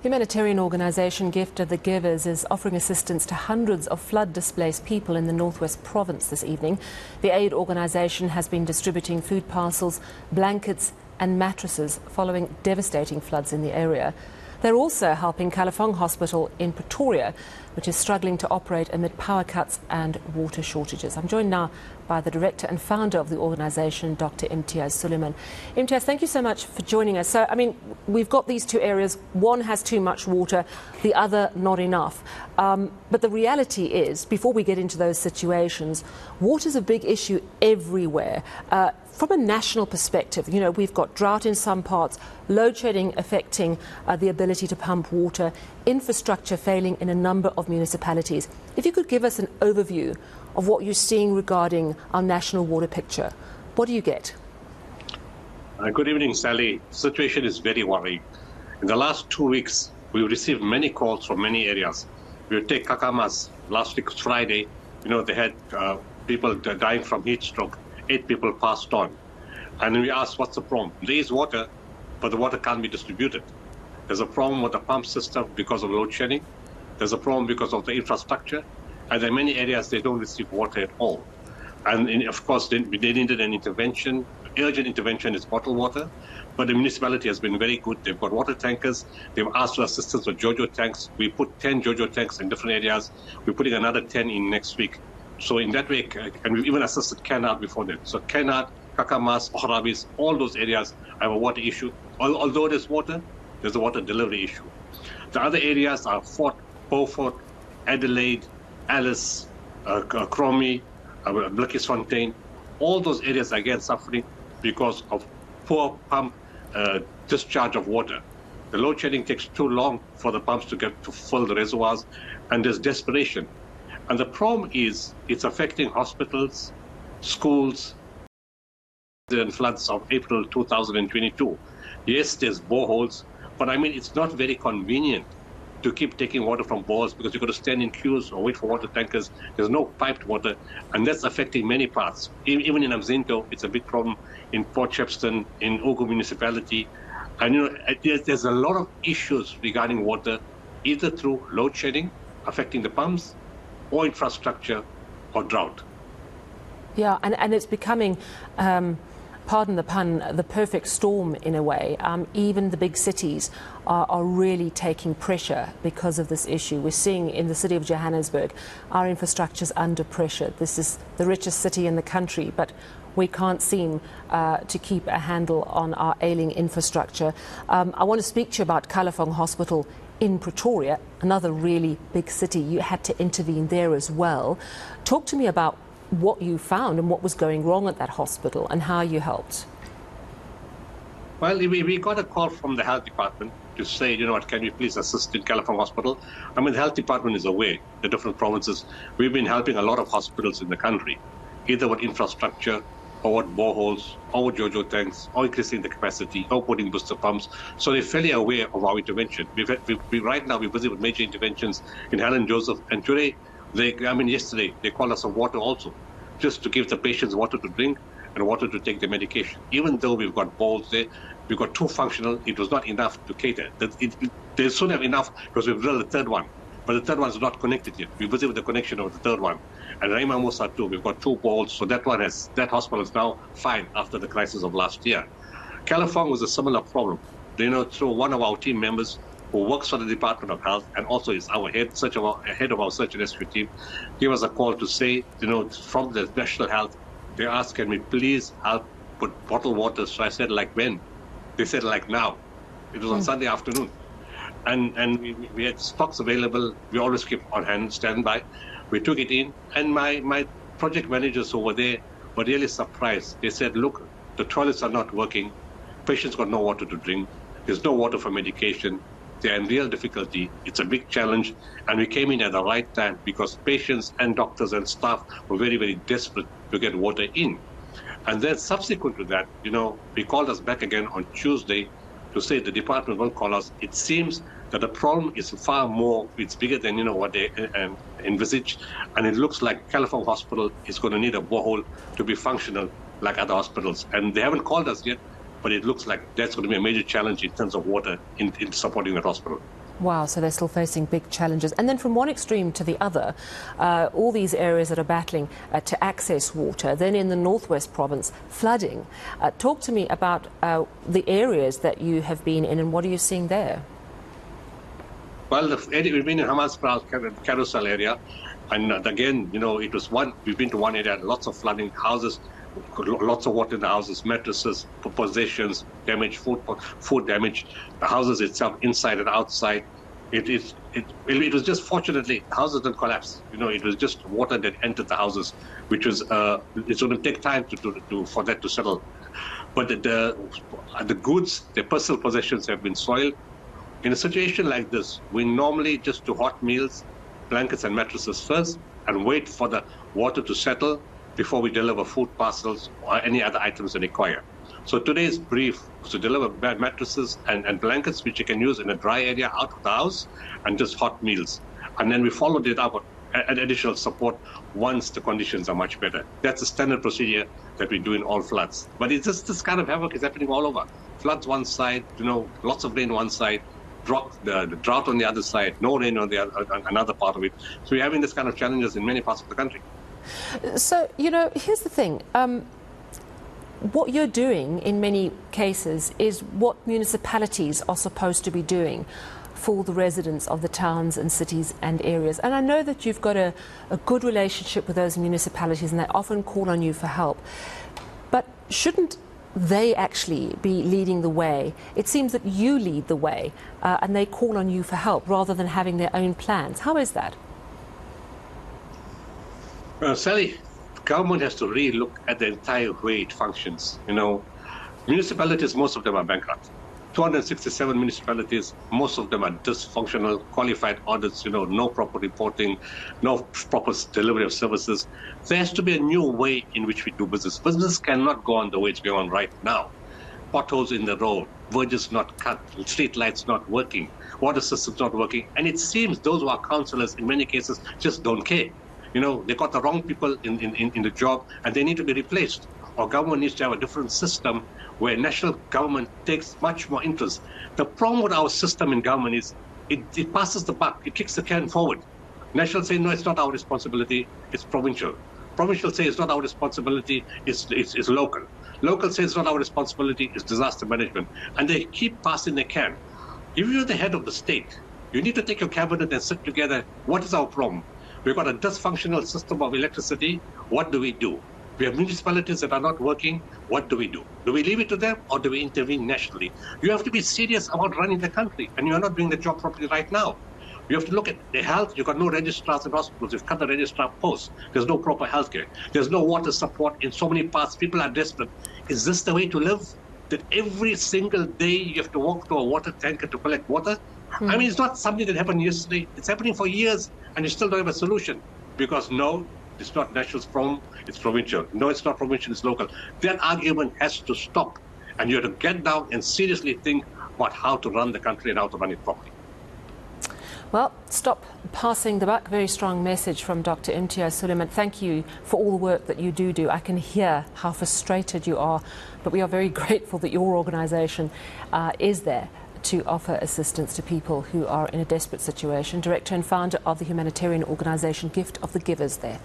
Humanitarian organisation Gift of the Givers is offering assistance to hundreds of flood-displaced people in the Northwest Province this evening. The aid organisation has been distributing food parcels, blankets and mattresses following devastating floods in the area. They're also helping Kalafong Hospital in Pretoria, which is struggling to operate amid power cuts and water shortages. I'm joined now by the director and founder of the organisation, Dr. Imtiaz Suleiman. Imtiaz, thank you so much for joining us. So, we've got these two areas. One has too much water, the other not enough. But the reality is, before we get into those situations, water's a big issue everywhere. From a national perspective, we've got drought in some parts, load shedding affecting the ability to pump water, infrastructure failing in a number of municipalities. If you could give us an overview of what you're seeing regarding our national water picture, what do you get? Good evening, Sally. The situation is very worrying. In the last 2 weeks, we've received many calls from many areas. We take Kakamas last week, Friday. They had people dying from heat stroke. 8 people passed on. And we asked, what's the problem? There is water, but the water can't be distributed. There's a problem with the pump system because of load shedding. There's a problem because of the infrastructure. And in many areas, they don't receive water at all. And of course, they needed an intervention. Urgent intervention is bottled water. But the municipality has been very good. They've got water tankers. They've asked for assistance with JoJo tanks. We put 10 JoJo tanks in different areas. We're putting another 10 in next week. So in that way, and we've even assisted Kennard before that. So Kennard, Kakamas, Ohravis, all those areas have a water issue. Although there's water, there's a water delivery issue. The other areas are Fort, Beaufort, Adelaide, Alice, Cromie, Blakisfontein. All those areas, again, suffering because of poor pump discharge of water. The load shedding takes too long for the pumps to get to fill the reservoirs, and there's desperation. And the problem is, it's affecting hospitals, schools, the floods of April 2022. Yes, there's boreholes, but it's not very convenient to keep taking water from boreholes because you've got to stand in queues or wait for water tankers. There's no piped water, and that's affecting many parts. Even in Amzinto, it's a big problem. In Port Shepstone, in Ogu municipality. And there's a lot of issues regarding water, either through load shedding, affecting the pumps, or infrastructure, or drought. Yeah, and it's becoming, pardon the pun, the perfect storm in a way. Even the big cities are really taking pressure because of this issue. We're seeing in the city of Johannesburg, our infrastructure's under pressure. This is the richest city in the country, but we can't seem to keep a handle on our ailing infrastructure. I want to speak to you about Kalafong Hospital in Pretoria, another really big city. You had to intervene there as well. Talk to me about what you found and what was going wrong at that hospital and how you helped. Well, we got a call from the health department to say, can we please assist in Kalafong Hospital? The health department is aware, the different provinces. We've been helping a lot of hospitals in the country, either with infrastructure, or with boreholes, or with JoJo tanks, or increasing the capacity, or putting booster pumps. So they're fairly aware of our intervention. Right now, we're busy with major interventions in Helen Joseph. And today, yesterday, they called us some water also, just to give the patients water to drink and water to take the medication. Even though we've got bowls there, we've got 2 functional, it was not enough to cater. They soon have enough because we've drilled the 3rd one. But the 3rd one is not connected yet. We're busy with the connection of the 3rd one. And Raima Musa too, we've got 2 bowls, so that hospital is now fine after the crisis of last year. Kalafong was a similar problem. Through one of our team members who works for the Department of Health and also is our head of our search and rescue team, gave us a call to say, from the National Health, they asked, can we please help put bottled water? So I said, like when? They said, like now. It was on Sunday afternoon. And we had stocks available. We always keep on hand, standby. We took it in, and my project managers over there were really surprised. They said, look, the toilets are not working. Patients got no water to drink. There's no water for medication. They're in real difficulty. It's a big challenge. And we came in at the right time because patients and doctors and staff were very, very desperate to get water in. And then subsequent to that, we called us back again on Tuesday to say the department will call us. It seems that the problem is far more, it's bigger than what they envisaged. And it looks like Kalafong Hospital is going to need a borehole to be functional like other hospitals. And they haven't called us yet, but it looks like that's going to be a major challenge in terms of water in supporting that hospital. Wow, so they're still facing big challenges. And then from one extreme to the other, all these areas that are battling to access water. Then in the northwest province, flooding. Talk to me about the areas that you have been in and what are you seeing there? Well, we've been in Hamas Carousel area, and again, we've been to one area, lots of flooding, houses, lots of water in the houses, mattresses, possessions, damage, food damage, the houses itself, inside and outside. It was just, fortunately, the houses didn't collapse. It was just water that entered the houses, which was, it's going to take time for that to settle. But the goods, the personal possessions have been soiled. In a situation like this, we normally just do hot meals, blankets and mattresses first, and wait for the water to settle before we deliver food parcels or any other items that require. So today's brief was to deliver mattresses and blankets, which you can use in a dry area out of the house, and just hot meals. And then we followed it up with additional support once the conditions are much better. That's the standard procedure that we do in all floods. But it's just this kind of havoc is happening all over. Floods one side, lots of rain one side, the drought on the other side, no rain on the another part of it. So we're having this kind of challenges in many parts of the country. So, here's the thing. What you're doing in many cases is what municipalities are supposed to be doing for the residents of the towns and cities and areas. And I know that you've got a good relationship with those municipalities and they often call on you for help. But shouldn't they actually be leading the way? It seems that you lead the way and they call on you for help rather than having their own plans. How is that? Sally, government has to really look at the entire way it functions. Municipalities, most of them are bankrupt. 267 municipalities, most of them are dysfunctional, qualified audits, no proper reporting, no proper delivery of services. There has to be a new way in which we do business. Business cannot go on the way it's going on right now. Potholes in the road, verges not cut, street lights not working, water systems not working. And it seems those who are councillors in many cases just don't care. They got the wrong people in the job and they need to be replaced. Or government needs to have a different system where national government takes much more interest. The problem with our system in government is it passes the buck, it kicks the can forward. National say, no, it's not our responsibility, it's provincial. Provincial say it's not our responsibility, it's local. Local say it's not our responsibility, it's disaster management. And they keep passing the can. If you're the head of the state, you need to take your cabinet and sit together. What is our problem? We've got a dysfunctional system of electricity. What do we do? We have municipalities that are not working. What do we do? Do we leave it to them or do we intervene nationally? You have to be serious about running the country, and you are not doing the job properly right now. You have to look at the health. You've got no registrars in hospitals. You've cut the registrar posts. There's no proper healthcare. There's no water support in so many parts. People are desperate. Is this the way to live? That every single day you have to walk to a water tanker to collect water? I mean, it's not something that happened yesterday. It's happening for years, and you still don't have a solution. Because no, it's not national problem, it's provincial. No, it's not provincial, it's local. That argument has to stop. And you have to get down and seriously think about how to run the country and how to run it properly. Well, stop passing the buck. Very strong message from Dr. Imtiaz Suleiman. Thank you for all the work that you do. I can hear how frustrated you are, but we are very grateful that your organisation is there to offer assistance to people who are in a desperate situation. Director and founder of the humanitarian organisation Gift of the Givers there.